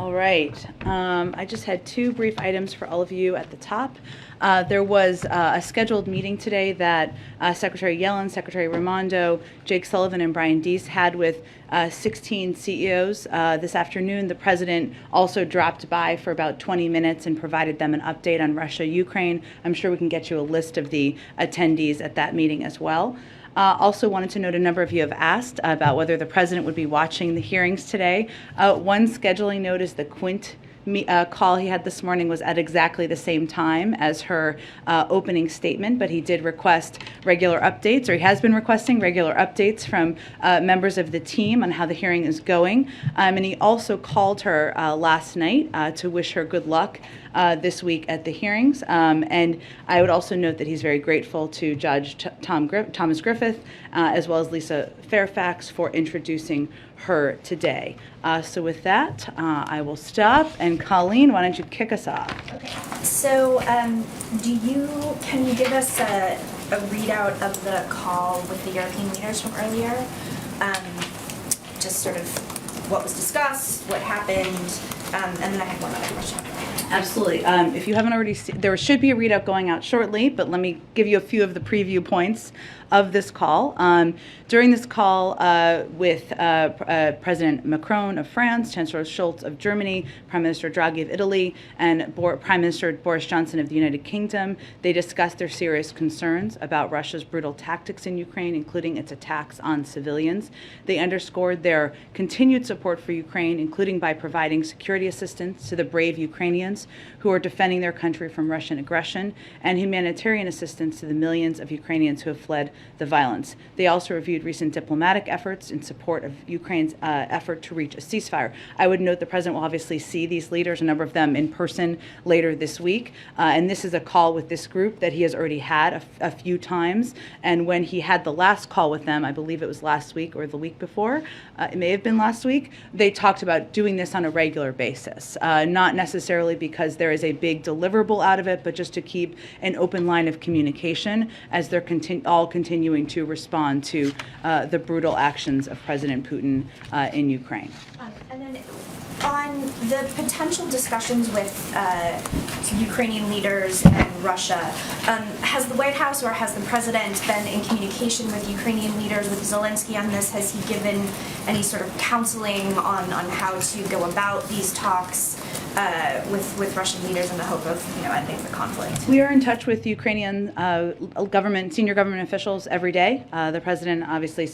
All right. I just had two brief items for all of you at the top. There was a scheduled meeting today that Secretary Yellen, Secretary Raimondo, Jake Sullivan, and Brian Deese had with 16 CEOs. This afternoon, the president also dropped by for about 20 minutes and provided them an update on Russia, Ukraine. I'm sure we can get you a list of the attendees at that meeting as well. Also wanted to note a number of you have asked about whether the president would be watching the hearings today. One scheduling note is the Quint call he had this morning was at exactly the same time as her opening statement, but he did request regular updates, or he has been requesting regular updates from members of the team on how the hearing is going. And he also called her last night to wish her good luck this week at the hearings. And I would also note that he's very grateful to Judge Thomas Griffith, as well as Lisa Fairfax, for introducing her today. So with that, I will stop. And Colleen, why don't you kick us off? Okay. So can you give us a readout of the call with the European leaders from earlier? Just sort of what was discussed, what happened, and then I have one other question. Absolutely. If you haven't already seen, there should be a readout going out shortly, but let me give you a few of the preview points of this call. During this call with President Macron of France, Chancellor Scholz of Germany, Prime Minister Draghi of Italy, and Prime Minister Boris Johnson of the United Kingdom, they discussed their serious concerns about Russia's brutal tactics in Ukraine, including its attacks on civilians. They underscored their continued support for Ukraine, including by providing security assistance to the brave Ukrainians who are defending their country from Russian aggression, and humanitarian assistance to the millions of Ukrainians who have fled the violence. They also reviewed recent diplomatic efforts in support of Ukraine's effort to reach a ceasefire. I would note the president will obviously see these leaders, a number of them in person, later this week. And this is a call with this group that he has already had a few times. And when he had the last call with them, I believe it was last week or the week before, it may have been last week, they talked about doing this on a regular basis, not necessarily because there is a big deliverable out of it, but just to keep an open line of communication as they're all continuing to respond to the brutal actions of President Putin in Ukraine. And then on the potential discussions with Ukrainian leaders and Russia, has the White House or has the president been in communication with Ukrainian leaders, with Zelensky on this? Has he given any sort of counseling on how to go about these talks with Russian leaders in the hope of ending the conflict? We are in touch with Ukrainian senior government officials every day. The president obviously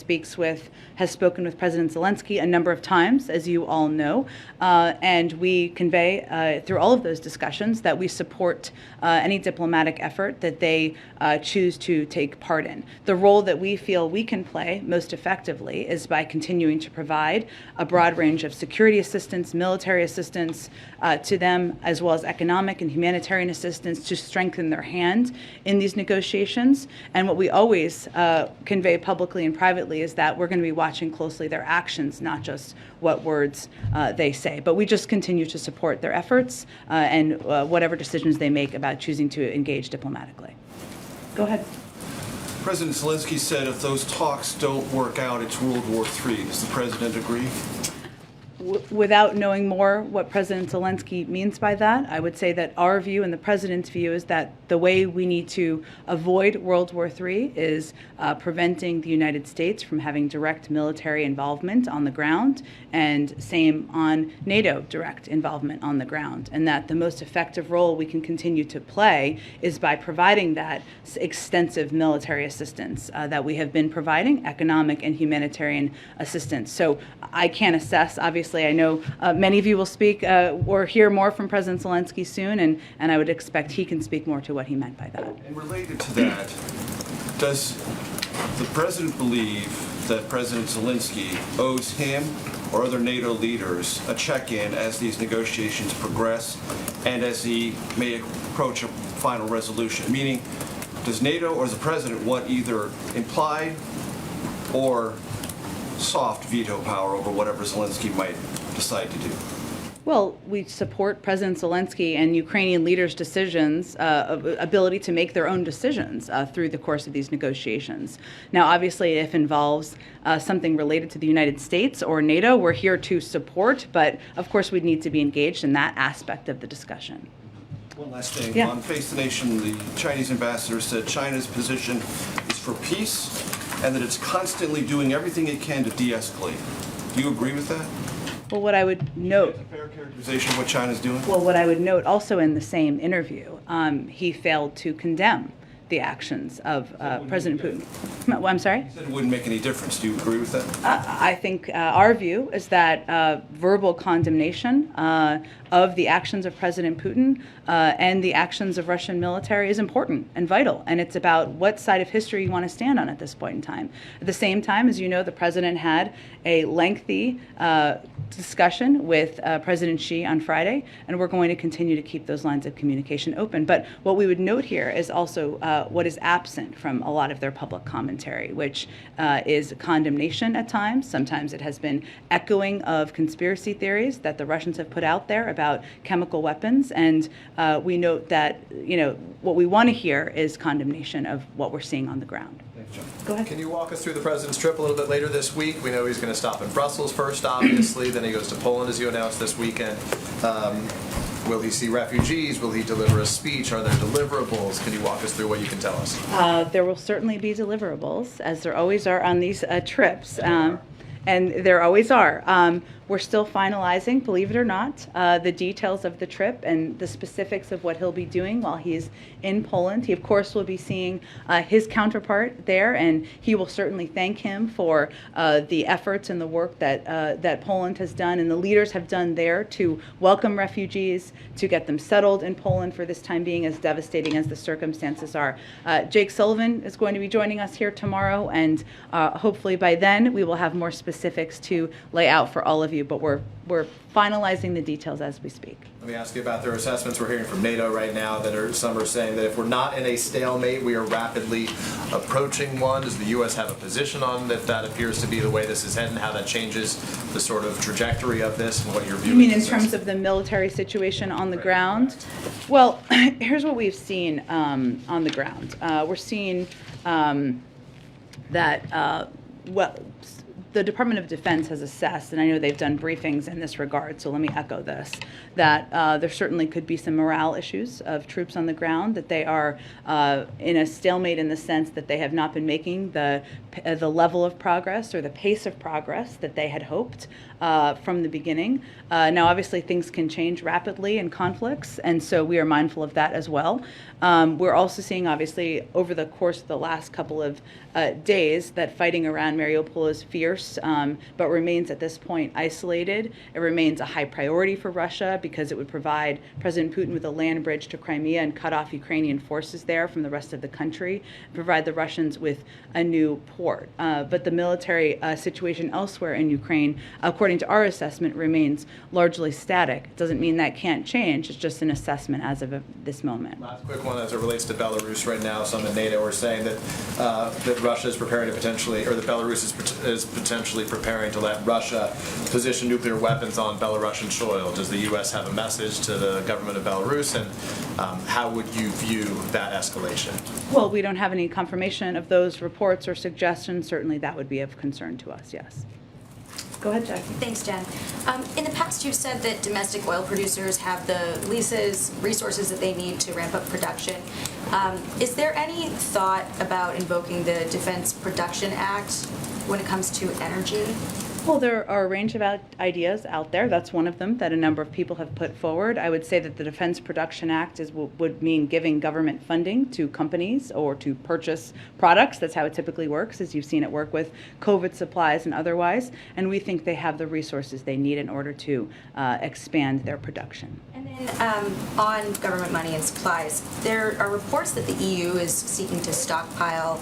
has spoken with President Zelensky a number of times, as you all know, and we convey through all of those discussions that we support any diplomatic effort that they choose to take part in. The role that we feel we can play most effectively is by continuing to provide a broad range of security assistance, military assistance to them, as well as economic and humanitarian assistance to strengthen their hand in these negotiations. And what we always convey publicly and privately is that we're going to be watching closely their actions, not just what words they say. But we just continue to support their efforts and whatever decisions they make about choosing to engage diplomatically. Go ahead. President Zelensky said if those talks don't work out, it's World War III. Does the president agree? Without knowing more what President Zelensky means by that, I would say that our view and the president's view is that the way we need to avoid World War III is preventing the United States from having direct military involvement on the ground, and same on NATO direct involvement on the ground, and that the most effective role we can continue to play is by providing that extensive military assistance that we have been providing, economic and humanitarian assistance. So I can't assess, obviously, I know many of you will speak or hear more from President Zelensky soon, and I would expect he can speak more to what he meant by that. And related to that, does the president believe that President Zelensky owes him or other NATO leaders a check-in as these negotiations progress and as he may approach a final resolution? Meaning, does NATO or the president want either implied or soft veto power over whatever Zelensky might decide to do? Well, we support President Zelensky and Ukrainian leaders' decisions, ability to make their own decisions through the course of these negotiations. Now, obviously, if it involves something related to the United States or NATO, we're here to support, but of course we'd need to be engaged in that aspect of the discussion. One last thing. Yeah. On Face the Nation, the Chinese ambassador said China's position is for peace and that it's constantly doing everything it can to de-escalate. Do you agree with that? Well, what I would note. Is that a fair characterization of what China's doing? Well, what I would note also in the same interview, he failed to condemn the actions of President Putin. I'm sorry? He said it wouldn't make any difference. Do you agree with that? I think our view is that verbal condemnation of the actions of President Putin and the actions of Russian military is important and vital, and it's about what side of history you want to stand on at this point in time. At the same time, as you know, the president had a lengthy discussion with President Xi on Friday, and we're going to continue to keep those lines of communication open. But what we would note here is also what is absent from a lot of their public commentary, which is condemnation at times. Sometimes it has been echoing of conspiracy theories that the Russians have put out there about chemical weapons, and we note that, what we want to hear is condemnation of what we're seeing on the ground. Thanks, John. Go ahead. Can you walk us through the president's trip a little bit later this week? We know he's going to stop in Brussels first, obviously. Then he goes to Poland, as you announced this weekend. Will he see refugees? Will he deliver a speech? Are there deliverables? Can you walk us through what you can tell us? There will certainly be deliverables, as there always are on these trips. And there always are. We're still finalizing, believe it or not, the details of the trip and the specifics of what he'll be doing while he's in Poland. He, of course, will be seeing his counterpart there, and he will certainly thank him for the efforts and the work that Poland has done and the leaders have done there to welcome refugees, to get them settled in Poland for this time being, as devastating as the circumstances are. Jake Sullivan is going to be joining us here tomorrow, and hopefully by then we will have more specifics to lay out for all of you. But we're finalizing the details as we speak. Let me ask you about their assessments. We're hearing from NATO right now that some are saying that if we're not in a stalemate, we are rapidly approaching one. Does the U.S. have a position on if that appears to be the way this is heading, how that changes the sort of trajectory of this and what your view is? You mean in terms of the military situation on the ground? Well, here's what we've seen on the ground. We're seeing that, the Department of Defense has assessed, and I know they've done briefings in this regard, so let me echo this, that there certainly could be some morale issues of troops on the ground, that they are in a stalemate in the sense that they have not been making the level of progress or the pace of progress that they had hoped from the beginning. Now, obviously, things can change rapidly in conflicts, and so we are mindful of that as well. We're also seeing, obviously, over the course of the last couple of days, that fighting around Mariupol is fierce, but remains at this point isolated. It remains a high priority for Russia because it would provide President Putin with a land bridge to Crimea and cut off Ukrainian forces there from the rest of the country, provide the Russians with a new port. But the military situation elsewhere in Ukraine, according to our assessment, remains largely static. It doesn't mean that can't change. It's just an assessment as of this moment. Last quick one as it relates to Belarus right now. Some in NATO are saying that that Russia is preparing to potentially, or that Belarus is potentially preparing to let Russia position nuclear weapons on Belarusian soil. Does the U.S. have a message to the government of Belarus, and how would you view that escalation? Well, we don't have any confirmation of those reports or suggestions. Certainly that would be of concern to us, yes. Go ahead, Jackie. Thanks, Jen. In the past, you've said that domestic oil producers have the leases, resources that they need to ramp up production. Is there any thought about invoking the Defense Production Act when it comes to energy? Well, there are a range of ideas out there. That's one of them that a number of people have put forward. I would say that the Defense Production Act would mean giving government funding to companies or to purchase products. That's how it typically works, as you've seen it work with COVID supplies and otherwise. And we think they have the resources they need in order to expand their production. And then on government money and supplies, there are reports that the EU is seeking to stockpile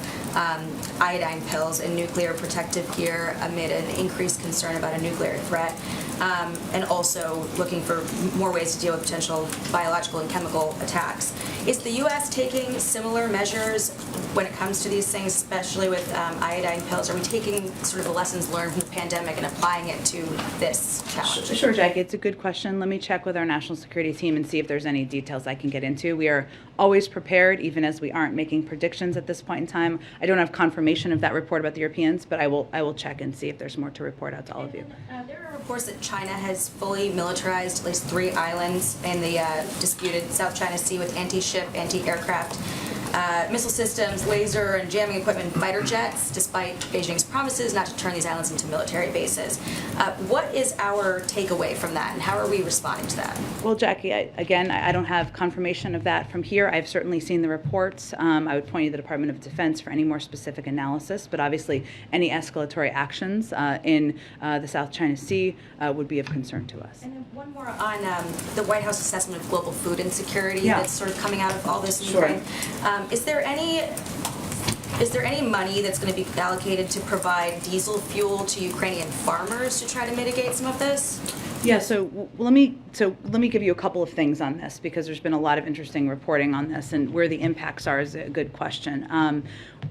iodine pills and nuclear protective gear amid an increased concern about a nuclear threat. and also looking for more ways to deal with potential biological and chemical attacks. Is the U.S. taking similar measures when it comes to these things, especially with iodine pills? Are we taking sort of the lessons learned from the pandemic and applying it to this challenge? Sure, Jackie, it's a good question. Let me check with our national security team and see if there's any details I can get into. We are always prepared, even as we aren't making predictions at this point in time. I don't have confirmation of that report about the Europeans, but I will check and see if there's more to report out to all of you. There are reports that China has fully militarized at least 3 islands in the disputed South China Sea with anti-ship, anti-aircraft missile systems, laser and jamming equipment, fighter jets, despite Beijing's promises not to turn these islands into military bases. What is our takeaway from that, and how are we responding to that? Well, Jackie, I don't have confirmation of that from here. I've certainly seen the reports. I would point you to the Department of Defense for any more specific analysis, but obviously any escalatory actions in the South China Sea would be of concern to us. And then one more on the White House assessment of global food insecurity Yeah. that's sort of coming out of all this in Sure. Ukraine. Is there any money that's going to be allocated to provide diesel fuel to Ukrainian farmers to try to mitigate some of this? Yeah, let me give you a couple of things on this, because there's been a lot of interesting reporting on this, and where the impacts are is a good question.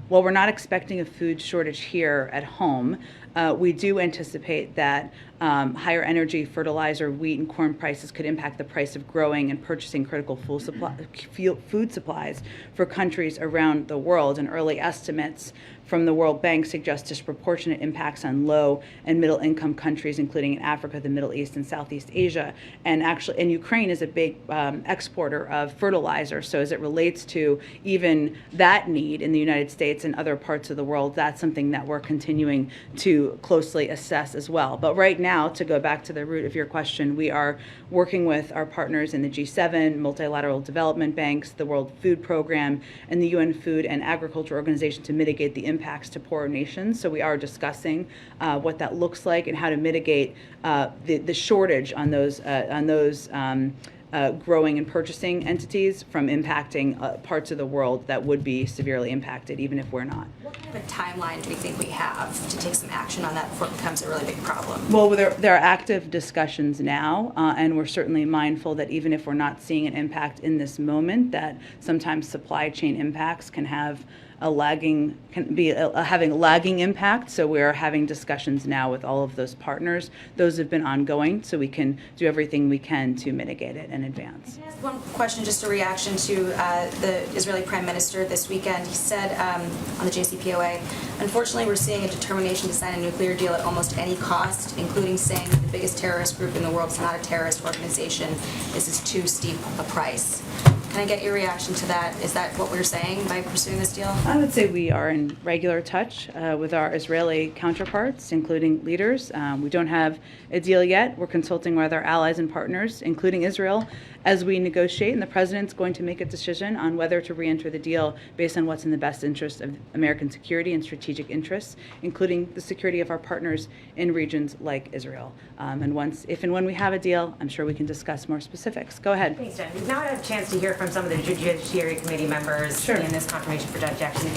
While we're not expecting a food shortage here at home, we do anticipate that higher energy, fertilizer, wheat, and corn prices could impact the price of growing and purchasing critical food supplies for countries around the world. And early estimates from the World Bank suggest disproportionate impacts on low and middle income countries, including in Africa, the Middle East, and Southeast Asia. And Ukraine is a big exporter of fertilizer. So as it relates to even that need in the United States and other parts of the world, that's something that we're continuing to closely assess as well. But right now, to go back to the root of your question, we are working with our partners in the G7, multilateral development banks, the World Food Program, and the UN Food and Agriculture Organization to mitigate the impacts to poorer nations. So we are discussing what that looks like and how to mitigate the shortage on those growing and purchasing entities from impacting parts of the world that would be severely impacted, even if we're not. What kind of a timeline do we think we have to take some action on that before it becomes a really big problem? Well, there are active discussions now, and we're certainly mindful that even if we're not seeing an impact in this moment, that sometimes supply chain impacts can have having a lagging impact. So we're having discussions now with all of those partners. Those have been ongoing, so we can do everything we can to mitigate it in advance. Can I ask one question, just a reaction to the Israeli Prime Minister this weekend? He said on the JCPOA, unfortunately, we're seeing a determination to sign a nuclear deal at almost any cost, including saying that the biggest terrorist group in the world is not a terrorist organization. This is too steep a price. Can I get your reaction to that? Is that what we're saying by pursuing this deal? I would say we are in regular touch with our Israeli counterparts, including leaders. We don't have a deal yet. We're consulting with our allies and partners, including Israel, as we negotiate, and the president's going to make a decision on whether to re-enter the deal based on what's in the best interest of American security and strategic interests, including the security of our partners in regions like Israel. If and when we have a deal, I'm sure we can discuss more specifics. Go ahead. Thanks, Jen. We've now had a chance to hear from some of the Judiciary Committee members in this confirmation for Judge Jackson.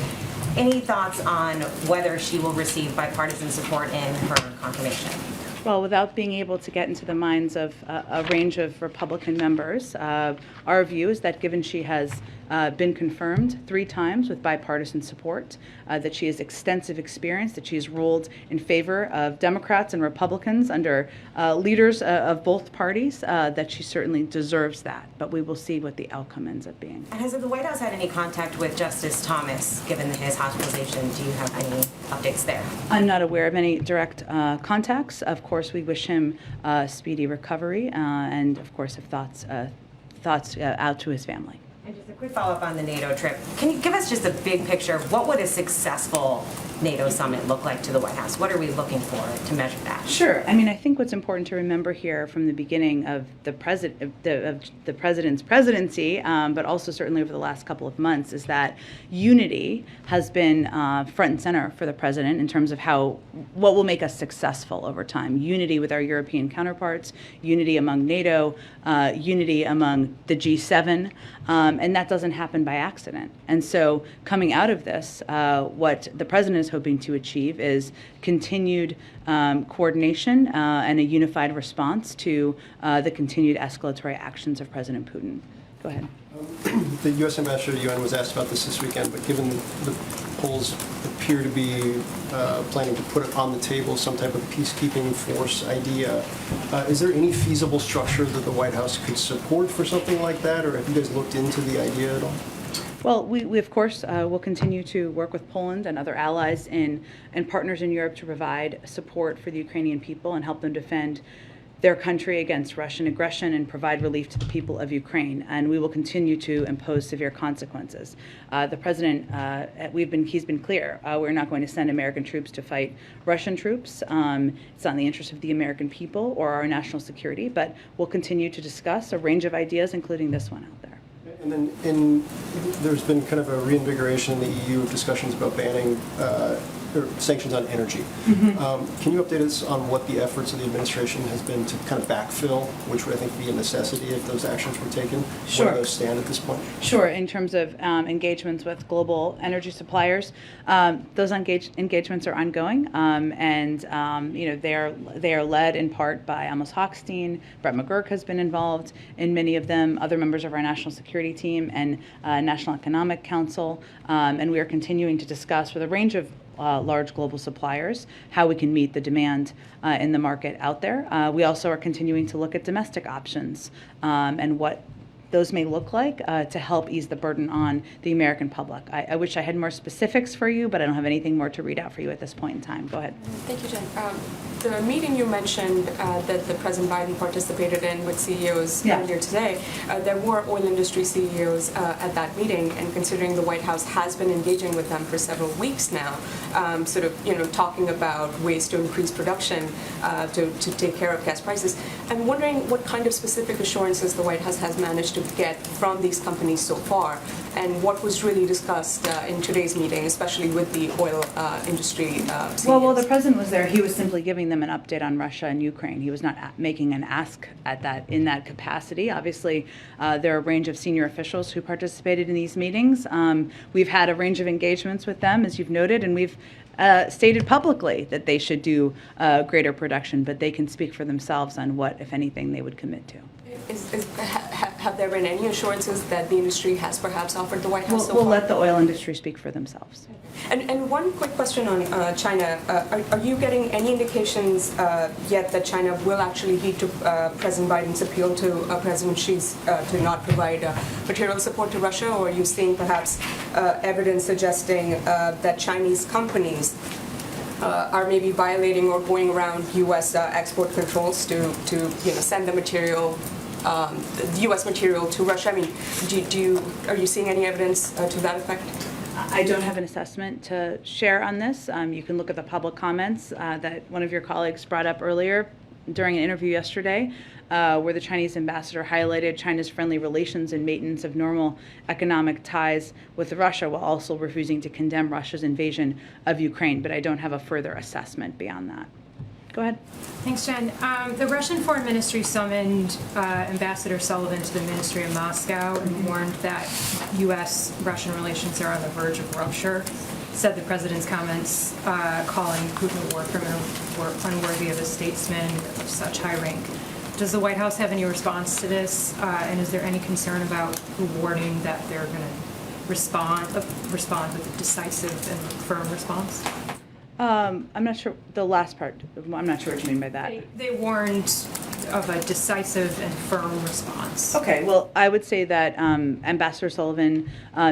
Any thoughts on whether she will receive bipartisan support in her confirmation? Well, without being able to get into the minds of a range of Republican members, our view is that given she has been confirmed 3 times with bipartisan support, that she has extensive experience, that she has ruled in favor of Democrats and Republicans under leaders of both parties, that she certainly deserves that. But we will see what the outcome ends up being. And has the White House had any contact with Justice Thomas, given his hospitalization? Do you have any updates there? I'm not aware of any direct contacts. Of course, we wish him speedy recovery, and of course have thoughts out to his family. And just a quick follow-up on the NATO trip. Can you give us just a big picture of what would a successful NATO summit look like to the White House? What are we looking for to measure that? Sure. I mean, I think what's important to remember here from the beginning of the president's presidency, but also certainly over the last couple of months, is that unity has been front and center for the president in terms of what will make us successful over time. Unity with our European counterparts, unity among NATO, unity among the G7, and that doesn't happen by accident. And so coming out of this, what the president has is hoping to achieve is continued coordination and a unified response to the continued escalatory actions of President Putin. Go ahead. The U.S. Ambassador to the UN was asked about this weekend, but given the polls appear to be planning to put it on the table, some type of peacekeeping force idea, is there any feasible structure that the White House could support for something like that, or have you guys looked into the idea at all? Well, we of course will continue to work with Poland and other allies and partners in Europe to provide support for the Ukrainian people and help them defend their country against Russian aggression and provide relief to the people of Ukraine. And we will continue to impose severe consequences. The president, he's been clear. We're not going to send American troops to fight Russian troops. It's not in the interest of the American people or our national security, but we'll continue to discuss a range of ideas, including this one out there. And then there's been kind of a reinvigoration in the EU of discussions about banning or sanctions on energy. Mm-hmm. Can you update us on what the efforts of the administration has been to kind of backfill, which would I think be a necessity if those actions were taken? Sure. Where do those stand at this point? Sure. In terms of engagements with global energy suppliers, those engagements are ongoing, and they are led in part by Amos Hochstein. Brett McGurk has been involved in many of them. Other members of our national security team and National Economic Council, and we are continuing to discuss with a range of large global suppliers how we can meet the demand in the market out there. We also are continuing to look at domestic options and what those may look like to help ease the burden on the American public. I wish I had more specifics for you, but I don't have anything more to read out for you at this point in time. Go ahead. Thank you, Jen. The meeting you mentioned that the President Biden participated in with CEOs earlier today, there were oil industry CEOs at that meeting, and considering the White House has been engaging with them for several weeks now, talking about ways to increase production to take care of gas prices, I'm wondering what kind of specific assurances the White House has managed to get from these companies so far, and what was really discussed in today's meeting, especially with the oil industry CEOs. Well, the president was there. He was simply giving them an update on Russia and Ukraine. He was not making an ask in that capacity. Obviously, there are a range of senior officials who participated in these meetings. We've had a range of engagements with them, as you've noted, and we've stated publicly that they should do greater production, but they can speak for themselves on what, if anything, they would commit to. Have there been any assurances that the industry has perhaps offered the White House so far? We'll let the oil industry speak for themselves. And one quick question on China. Are you getting any indications yet that China will actually heed to President Biden's appeal to President Xi's to not provide material support to Russia, or are you seeing perhaps evidence suggesting that Chinese companies are maybe violating or going around U.S. export controls to send the material, the U.S. material to Russia? I mean, are you seeing any evidence to that effect? I don't have an assessment to share on this. You can look at the public comments that one of your colleagues brought up earlier during an interview yesterday, where the Chinese ambassador highlighted China's friendly relations and maintenance of normal economic ties with Russia, while also refusing to condemn Russia's invasion of Ukraine. But I don't have a further assessment beyond that. Go ahead. Thanks, Jen. The Russian Foreign Ministry summoned Ambassador Sullivan to the Ministry in Moscow and warned that U.S.-Russian relations are on the verge of rupture. Said the president's comments calling Putin a war criminal were unworthy of a statesman of such high rank. Does the White House have any response to this? And is there any concern about the warning that they're going to respond with a decisive and firm response? I'm not sure the last part. I'm not sure what you mean by that. They warned of a decisive and firm response. Okay, well, I would say that Ambassador Sullivan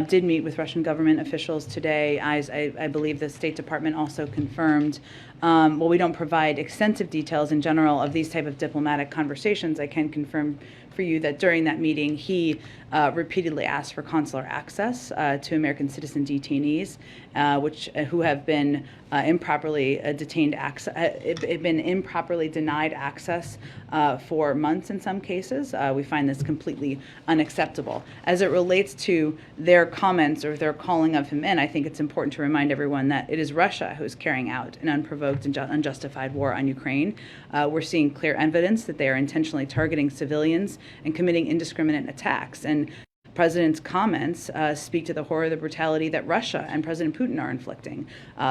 did meet with Russian government officials today. I believe the State Department also confirmed. While we don't provide extensive details in general of these type of diplomatic conversations, I can confirm for you that during that meeting, he repeatedly asked for consular access to American citizen detainees, who have been improperly improperly denied access for months in some cases. We find this completely unacceptable. As it relates to their comments or their calling of him in, I think it's important to remind everyone that it is Russia who is carrying out an unprovoked and unjustified war on Ukraine. We're seeing clear evidence that they are intentionally targeting civilians and committing indiscriminate attacks. And President's comments speak to the horror of the brutality that Russia and President Putin are inflicting.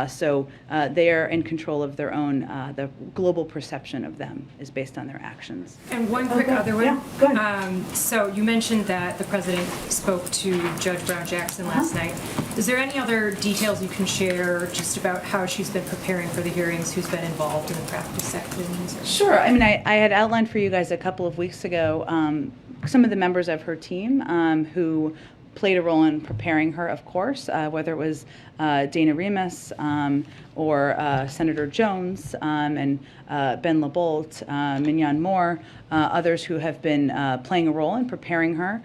So they are in control of their own, the global perception of them is based on their actions. And one quick other one. Yeah, go ahead. So you mentioned that the president spoke to Judge Brown Jackson last night. Is there any other details you can share just about how she's been preparing for the hearings, who's been involved in the practice sections? Sure. I mean, I had outlined for you guys a couple of weeks ago some of the members of her team who played a role in preparing her, of course, whether it was Dana Remus or Senator Jones and Ben LaBolt, Mignon Moore, others who have been playing a role in preparing her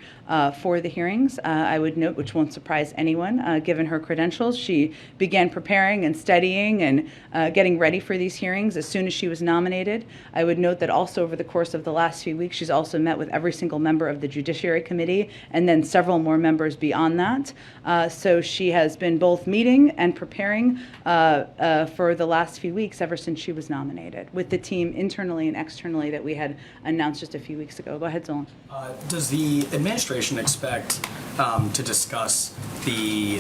for the hearings. I would note, which won't surprise anyone, given her credentials, she began preparing and studying and getting ready for these hearings as soon as she was nominated. I would note that also over the course of the last few weeks, she's also met with every single member of the Judiciary Committee and then several more members beyond that. So she has been both meeting and preparing for the last few weeks ever since she was nominated with the team internally and externally that we had announced just a few weeks ago. Go ahead, Zolan. Does the administration expect to discuss the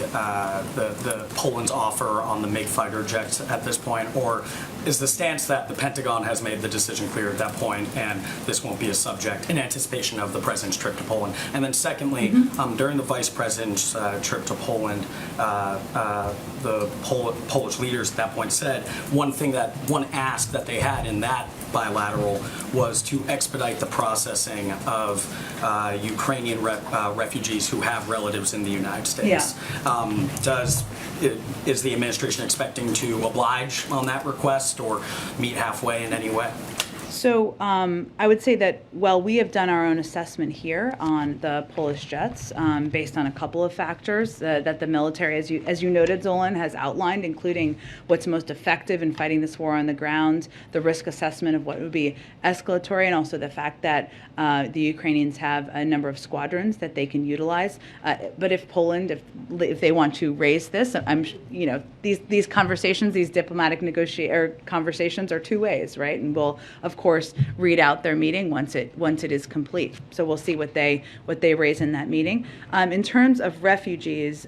Poland's offer on the MiG fighter jets at this point, or is the stance that the Pentagon has made the decision clear at that point and this won't be a subject in anticipation of the president's trip to Poland? And then secondly, during the vice president's trip to Poland, the Polish leaders at that point said one ask that they had in that bilateral was to expedite the processing of Ukrainian refugees who have relatives in the United States. Yeah. Is the administration expecting to oblige on that request or meet halfway in any way? So I would say that, well, we have done our own assessment here on the Polish jets based on a couple of factors that the military, as you noted, Zolan, has outlined, including what's most effective in fighting this war on the ground, the risk assessment of what would be escalatory, and also the fact that the Ukrainians have a number of squadrons that they can utilize. But if Poland, if they want to raise this, these conversations, these diplomatic conversations are two ways, right? And we'll, of course, read out their meeting once it is complete. So we'll see what they raise in that meeting. In terms of refugees,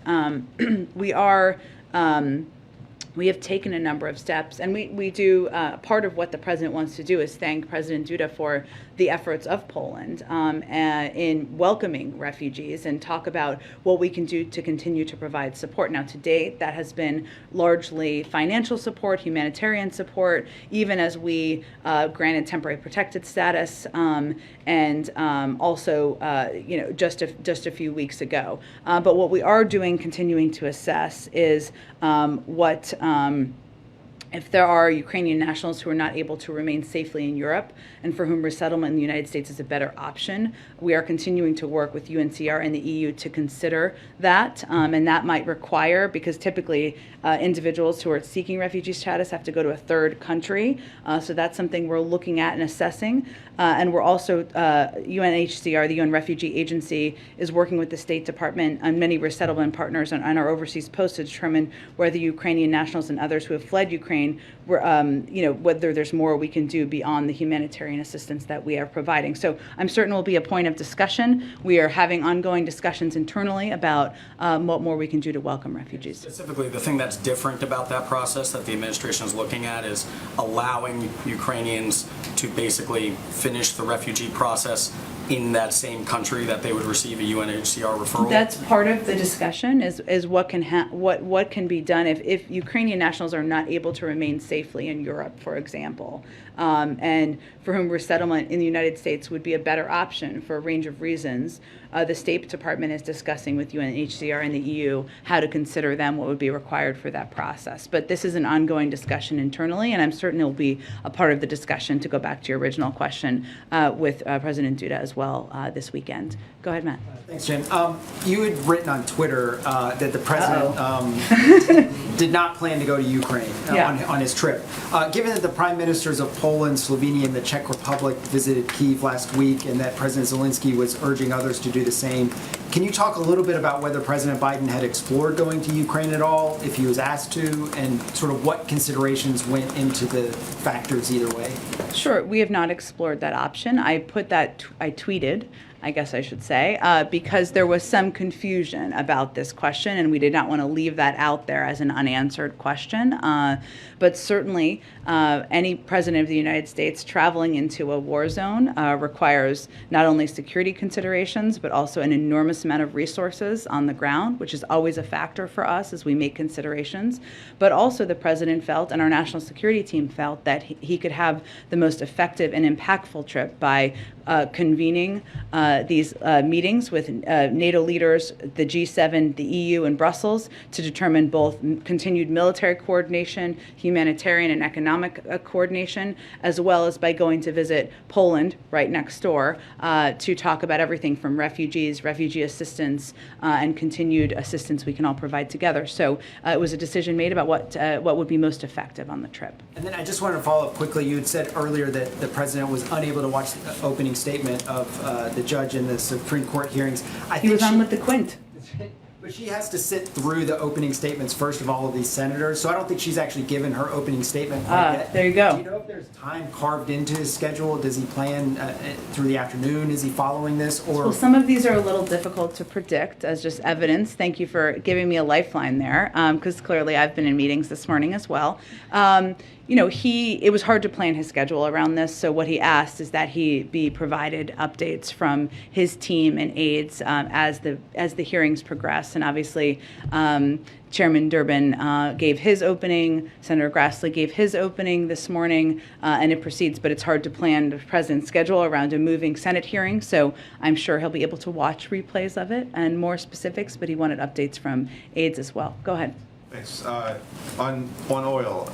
we have taken a number of steps, and we do, part of what the president wants to do is thank President Duda for the efforts of Poland in welcoming refugees and talk about what we can do to continue to provide support. Now, to date, that has been largely financial support, humanitarian support, even as we granted temporary protected status, and also, just a few weeks ago. But what we are doing, continuing to assess, is if there are Ukrainian nationals who are not able to remain safely in Europe and for whom resettlement in the United States is a better option, we are continuing to work with UNHCR and the EU to consider that. And that might require, because typically individuals who are seeking refugee status have to go to a third country. So that's something we're looking at and assessing. And we're also, UNHCR, the UN Refugee Agency, is working with the State Department and many resettlement partners on our overseas posts to determine whether Ukrainian nationals and others who have fled Ukraine, whether there's more we can do beyond the humanitarian assistance that we are providing. So I'm certain will be a point of discussion. We are having ongoing discussions internally about what more we can do to welcome refugees. Specifically, the thing that's different about that process that the administration is looking at is allowing Ukrainians to basically finish the refugee process in that same country that they would receive a UNHCR referral? That's part of the discussion is what can be done if Ukrainian nationals are not able to remain safely in Europe, for example, and for whom resettlement in the United States would be a better option for a range of reasons. The State Department is discussing with UNHCR and the EU how to consider them, what would be required for that process. But this is an ongoing discussion internally, and I'm certain it will be a part of the discussion, to go back to your original question, with President Duda as well this weekend. Go ahead, Matt. Thanks, Jen. You had written on Twitter that the president did not plan to go to Ukraine on his trip. Given that the prime ministers of Poland, Slovenia, and the Czech Republic visited Kyiv last week, and that President Zelensky was urging others to do the same, can you talk a little bit about whether President Biden had explored going to Ukraine at all, if he was asked to, and sort of what considerations went into the factors either way? Sure. We have not explored that option. I tweeted I guess I should say, because there was some confusion about this question, and we did not want to leave that out there as an unanswered question. But certainly, any president of the United States traveling into a war zone requires not only security considerations, but also an enormous amount of resources on the ground, which is always a factor for us as we make considerations. But also the president felt, and our national security team felt, that he could have the most effective and impactful trip by convening these meetings with NATO leaders, the G7, the EU, and Brussels to determine both continued military coordination, humanitarian and economic coordination, as well as by going to visit Poland right next door to talk about everything from refugees, refugee assistance, and continued assistance we can all provide together. So it was a decision made about what would be most effective on the trip. And then I just wanted to follow up quickly. You had said earlier that the president was unable to watch the opening statement of the judge in the Supreme Court hearings. He was on with the Quint. But she has to sit through the opening statements first of all of these senators, so I don't think she's actually given her opening statement yet. There you go. Do you know if there's time carved into his schedule? Does he plan through the afternoon? Is he following this? Or Well, some of these are a little difficult to predict as just evidence. Thank you for giving me a lifeline there, because clearly I've been in meetings this morning as well. It was hard to plan his schedule around this, so what he asked is that he be provided updates from his team and aides as the hearings progress. And obviously, Chairman Durbin gave his opening, Senator Grassley gave his opening this morning, and it proceeds, but it's hard to plan the president's schedule around a moving Senate hearing, so I'm sure he'll be able to watch replays of it and more specifics, but he wanted updates from aides as well. Go ahead. Thanks. On oil,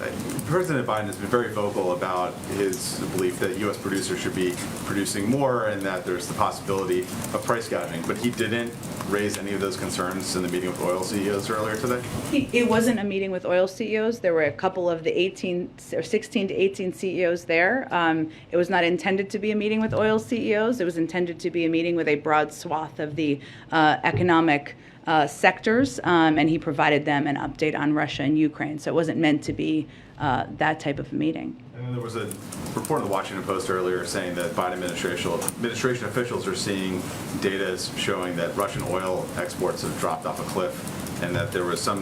President Biden has been very vocal about his belief that U.S. producers should be producing more and that there's the possibility of price gouging. But he didn't raise any of those concerns in the meeting with oil CEOs earlier today? It wasn't a meeting with oil CEOs. There were a couple of the 16 to 18 CEOs there. It was not intended to be a meeting with oil CEOs. It was intended to be a meeting with a broad swath of the economic sectors, and he provided them an update on Russia and Ukraine. So it wasn't meant to be that type of a meeting. And then there was a report in the Washington Post earlier saying that Biden administration officials are seeing data showing that Russian oil exports have dropped off a cliff, and that there was a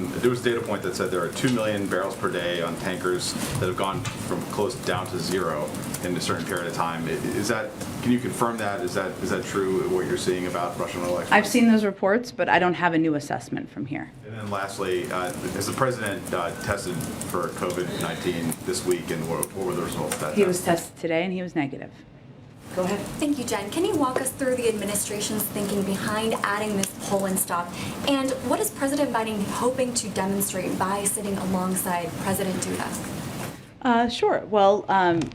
data point that said there are 2 million barrels per day on tankers that have gone from close down to zero in a certain period of time. Can you confirm that? Is that true, what you're seeing about Russian oil exports? I've seen those reports, but I don't have a new assessment from here. And then lastly, has the president tested for COVID-19 this week, and what were the results of that He test? was tested today, and he was negative. Go ahead. Thank you, Jen. Can you walk us through the administration's thinking behind adding this Poland stop? And what is President Biden hoping to demonstrate by sitting alongside President Duda? Sure. Well,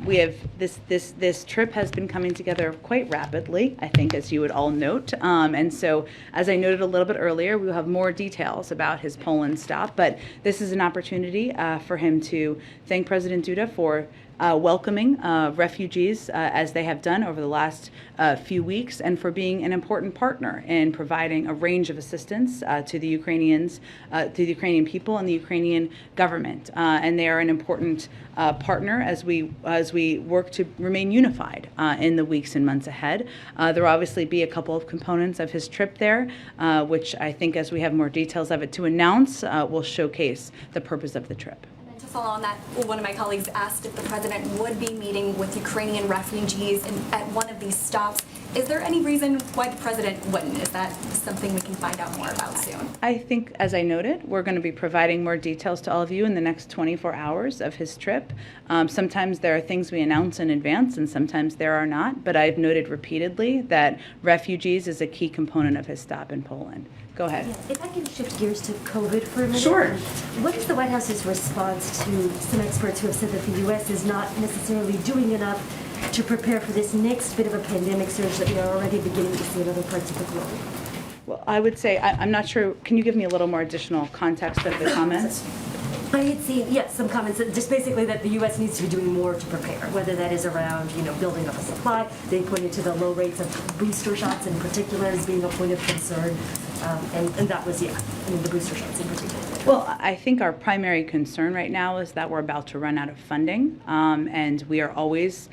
we have this trip has been coming together quite rapidly, I think, as you would all note. And so, as I noted a little bit earlier, we will have more details about his Poland stop. But this is an opportunity for him to thank President Duda for welcoming refugees as they have done over the last few weeks, and for being an important partner in providing a range of assistance to the Ukrainians, to the Ukrainian people and the Ukrainian government. And they are an important partner as we work to remain unified in the weeks and months ahead. There will obviously be a couple of components of his trip there, which I think, as we have more details of it to announce, will showcase the purpose of the trip. To follow on that, one of my colleagues asked if the president would be meeting with Ukrainian refugees at one of these stops. Is there any reason why the president wouldn't? Is that something we can find out more about soon? I think, as I noted, we're going to be providing more details to all of you in the next 24 hours of his trip. Sometimes there are things we announce in advance, and sometimes there are not. But I've noted repeatedly that refugees is a key component of his stop in Poland. Go ahead. Yeah, if I can shift gears to COVID for a minute. Sure. What is the White House's response to some experts who have said that the U.S. is not necessarily doing enough to prepare for this next bit of a pandemic surge that we are already beginning to see in other parts of the globe? Well, I would say, I'm not sure, can you give me a little more additional context of the comments? I had seen, yes, some comments that just basically that the U.S. needs to be doing more to prepare, whether that is around, building up a supply. They pointed to the low rates of booster shots in particular as being a point of concern, and that was, the booster shots in particular. Well, I think our primary concern right now is that we're about to run out of funding, and we are always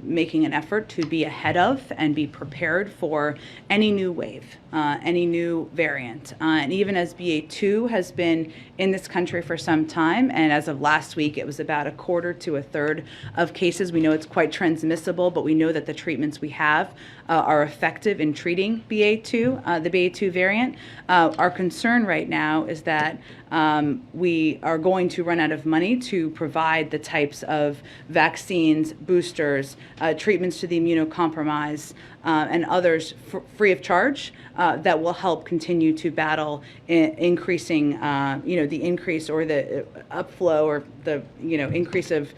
making an effort to be ahead of and be prepared for any new wave, any new variant. And even as BA2 has been in this country for some time, and as of last week, it was about a quarter to a third of cases. We know it's quite transmissible, but we know that the treatments we have are effective in treating BA2, the BA2 variant. Our concern right now is that we are going to run out of money to provide the types of vaccines, boosters, treatments to the immunocompromised, and others free of charge that will help continue to battle increasing, the increase or the upflow or the increase of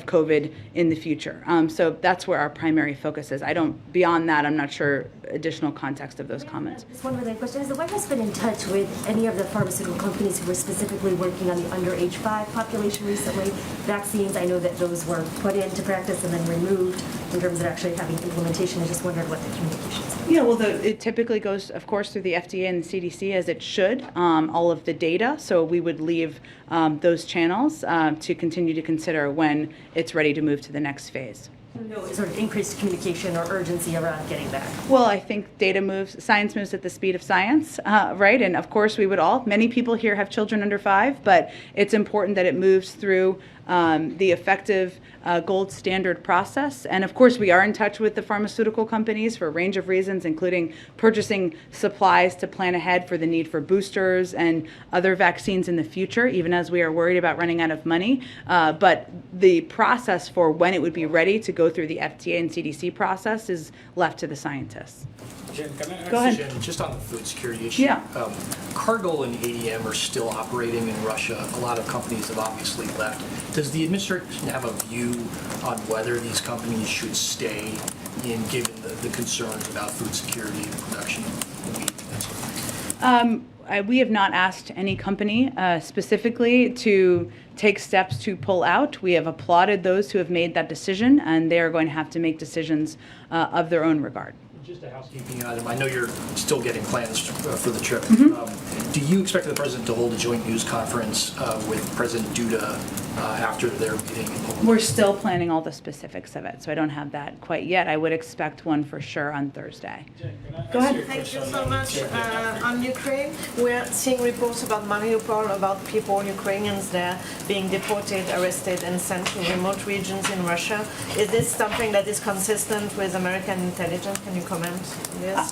COVID in the future. So that's where our primary focus is. Beyond that, I'm not sure additional context of those comments. Just one related question. Has the White House been in touch with any of the pharmaceutical companies who were specifically working on the under age 5 population recently? Vaccines, I know that those were put into practice and then removed in terms of actually having implementation. I just wondered what the communications are. Yeah, well, it typically goes, of course, through the FDA and the CDC as it should, all of the data. So we would leave those channels to continue to consider when it's ready to move to the next phase. No sort of increased communication or urgency around getting back. Well, I think science moves at the speed of science, right? And of course, many people here have children under 5, but it's important that it moves through the effective gold standard process. And of course, we are in touch with the pharmaceutical companies for a range of reasons, including purchasing supplies to plan ahead for the need for boosters and other vaccines in the future, even as we are worried about running out of money. But the process for when it would be ready to go through the FDA and CDC process is left to the scientists. Jen, can I ask Go ahead. Jen, just on the food security issue? Yeah. Cargill and ADM are still operating in Russia. A lot of companies have obviously left. Does the administration have a view on whether these companies should stay in, given the concerns about food security and production of wheat and so forth? We have not asked any company specifically to take steps to pull out. We have applauded those who have made that decision, and they are going to have to make decisions of their own regard. Just a housekeeping item. I know you're still getting plans for the trip. Mm-hmm. Do you expect the president to hold a joint news conference with President Duda after their meeting in Poland? We're still planning all the specifics of it, so I don't have that quite yet. I would expect one for sure on Thursday. Go ahead. Thank you so much. On Ukraine, we're seeing reports about Mariupol, about people, Ukrainians there, being deported, arrested, and sent to remote regions in Russia. Is this something that is consistent with American intelligence? Can you comment on this?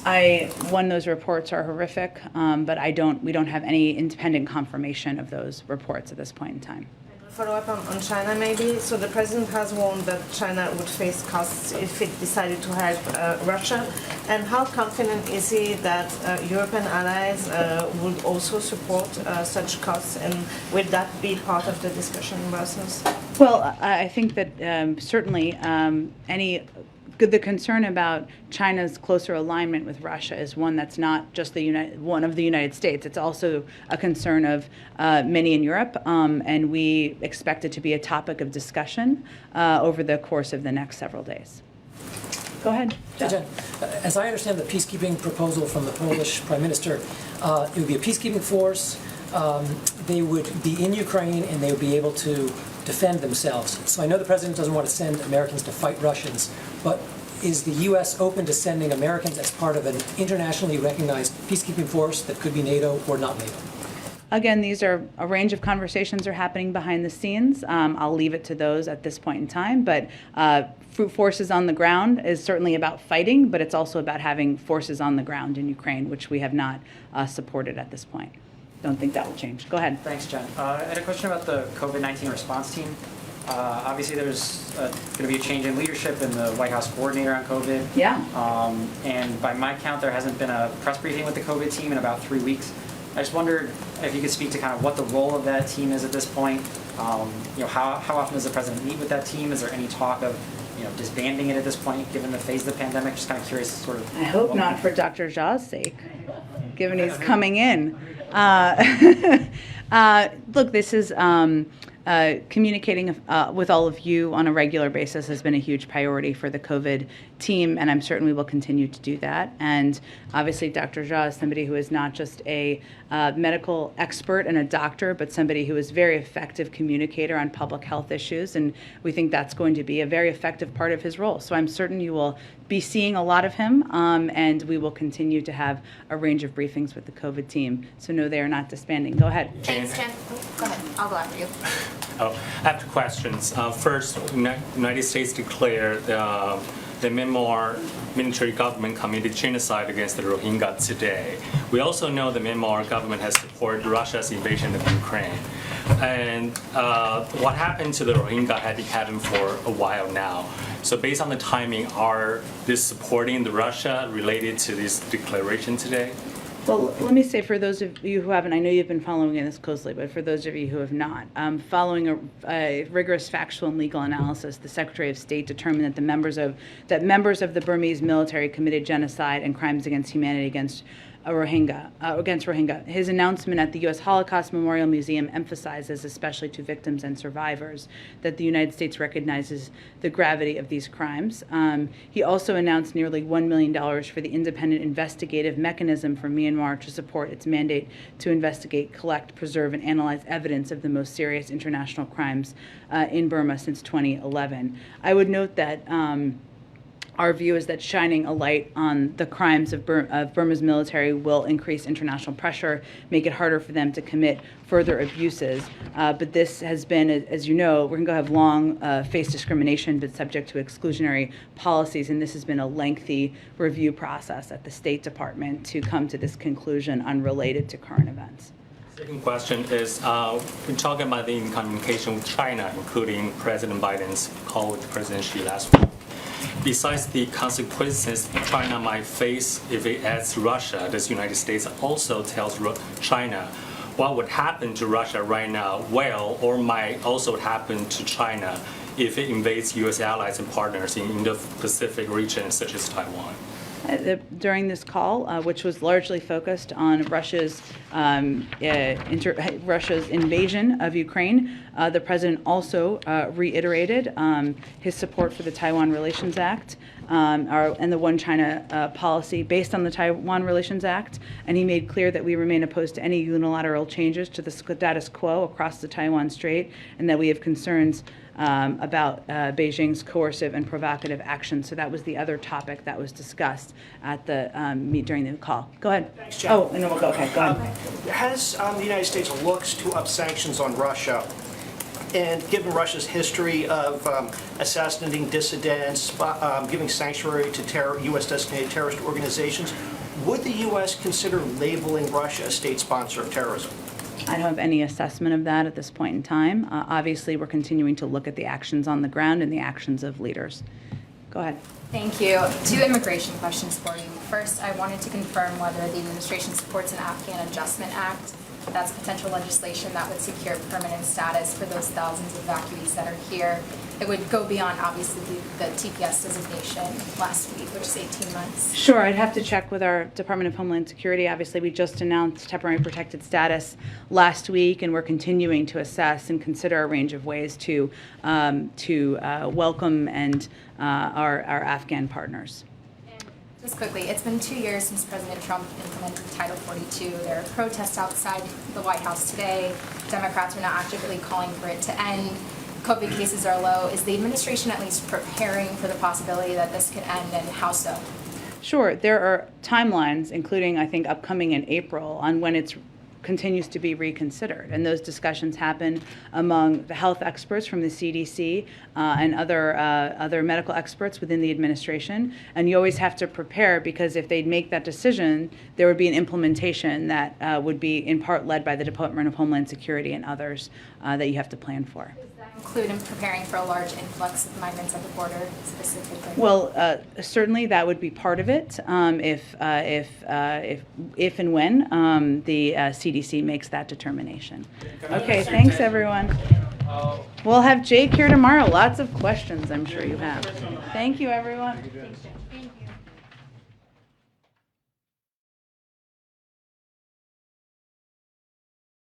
Those reports are horrific, but we don't have any independent confirmation of those reports at this point in time. Follow up on China maybe. So the president has warned that China would face costs if it decided to help Russia. And how confident is he that European allies would also support such costs? And will that be part of the discussion in Brussels? Well, I think that certainly the concern about China's closer alignment with Russia is one that's not just one of the United States. It's also a concern of many in Europe, and we expect it to be a topic of discussion over the course of the next several days. Go ahead. Jen, as I understand the peacekeeping proposal from the Polish Prime Minister, it would be a peacekeeping force. They would be in Ukraine and they would be able to defend themselves. So I know the president doesn't want to send Americans to fight Russians, but is the U.S. open to sending Americans as part of an internationally recognized peacekeeping force that could be NATO or not NATO? Again, a range of conversations are happening behind the scenes. I'll leave it to those at this point in time, but forces on the ground is certainly about fighting, but it's also about having forces on the ground in Ukraine, which we have not supported at this point. Don't think that will change. Go ahead. Thanks, Jen. I had a question about the COVID-19 response team. Obviously, there's going to be a change in leadership in the White House coordinator on COVID. Yeah. And by my count, there hasn't been a press briefing with the COVID team in about 3 weeks. I just wondered if you could speak to kind of what the role of that team is at this point. How often does the president meet with that team? Is there any talk of disbanding it at this point, given the phase of the pandemic? Just kind of curious, sort of. I hope not for Dr. Zha's sake, given he's coming in. Look, this is communicating with all of you on a regular basis has been a huge priority for the COVID team, and I'm certain we will continue to do that. And obviously, Dr. Jha is somebody who is not just a medical expert and a doctor, but somebody who is very effective communicator on public health issues, and we think that's going to be a very effective part of his role. So I'm certain you will be seeing a lot of him, and we will continue to have a range of briefings with the COVID team. So no, they are not disbanding. Go ahead. Thanks, Jen. Go ahead. I'll go after you. I have two questions. First, United States declared the Myanmar military government committed genocide against the Rohingya today. We also know the Myanmar government has supported Russia's invasion of Ukraine. And what happened to the Rohingya had been happening for a while now. So based on the timing, are this supporting the Russia related to this declaration today? Well, let me say, for those of you who haven't, I know you've been following this closely, but for those of you who have not, following a rigorous factual and legal analysis, the Secretary of State determined that members of the Burmese military committed genocide and crimes against humanity against Rohingya. His announcement at the U.S. Holocaust Memorial Museum emphasizes, especially to victims and survivors, that the United States recognizes the gravity of these crimes. He also announced nearly $1 million for the independent investigative mechanism for Myanmar to support its mandate to investigate, collect, preserve, and analyze evidence of the most serious international crimes in Burma since 2011. I would note that our view is that shining a light on the crimes of Burma's military will increase international pressure, make it harder for them to commit further abuses. But this has been, as you know, we're going to have long face discrimination, but subject to exclusionary policies, and this has been a lengthy review process at the State Department to come to this conclusion unrelated to current events. Second question is, we're talking about the communication with China, including President Biden's call with President Xi last week. Besides the consequences China might face if it adds Russia, does the United States also tells China what would happen to Russia right now, well, or might also happen to China if it invades U.S. allies and partners in the Pacific region, such as Taiwan? During this call, which was largely focused on Russia's invasion of Ukraine, the president also reiterated his support for the Taiwan Relations Act and the One China policy based on the Taiwan Relations Act, and he made clear that we remain opposed to any unilateral changes to the status quo across the Taiwan Strait, and that we have concerns about Beijing's coercive and provocative actions. So that was the other topic that was discussed at the during the call. Go ahead. Thanks, Jen. Oh, and then we'll go. Okay, go ahead. Has the United States looked to up sanctions on Russia? And given Russia's history of assassinating dissidents, giving sanctuary to U.S.-designated terrorist organizations, would the U.S. consider labeling Russia a state sponsor of terrorism? I don't have any assessment of that at this point in time. Obviously, we're continuing to look at the actions on the ground and the actions of leaders. Go ahead. Thank you. Two immigration questions for you. First, I wanted to confirm whether the administration supports an Afghan Adjustment Act. That's potential legislation that would secure permanent status for those thousands of evacuees that are here. It would go beyond, obviously, the TPS designation last week, which is 18 months. Sure, I'd have to check with our Department of Homeland Security. Obviously, we just announced temporary protected status last week, and we're continuing to assess and consider a range of ways to welcome and our Afghan partners. Just quickly, it's been 2 years since President Trump implemented Title 42. There are protests outside the White House today. Democrats are now actively calling for it to end. COVID cases are low. Is the administration at least preparing for the possibility that this could end, and how so? Sure. There are timelines, including, I think, upcoming in April, on when it continues to be reconsidered. And those discussions happen among the health experts from the CDC and other medical experts within the administration. And you always have to prepare, because if they make that decision, there would be an implementation that would be in part led by the Department of Homeland Security and others that you have to plan for. Include in preparing for a large influx of migrants at the border specifically? Well, certainly that would be part of it if and when the CDC makes that determination. Okay, thanks everyone. We'll have Jake here tomorrow. Lots of questions I'm sure you have. Thank you, everyone. Thank you.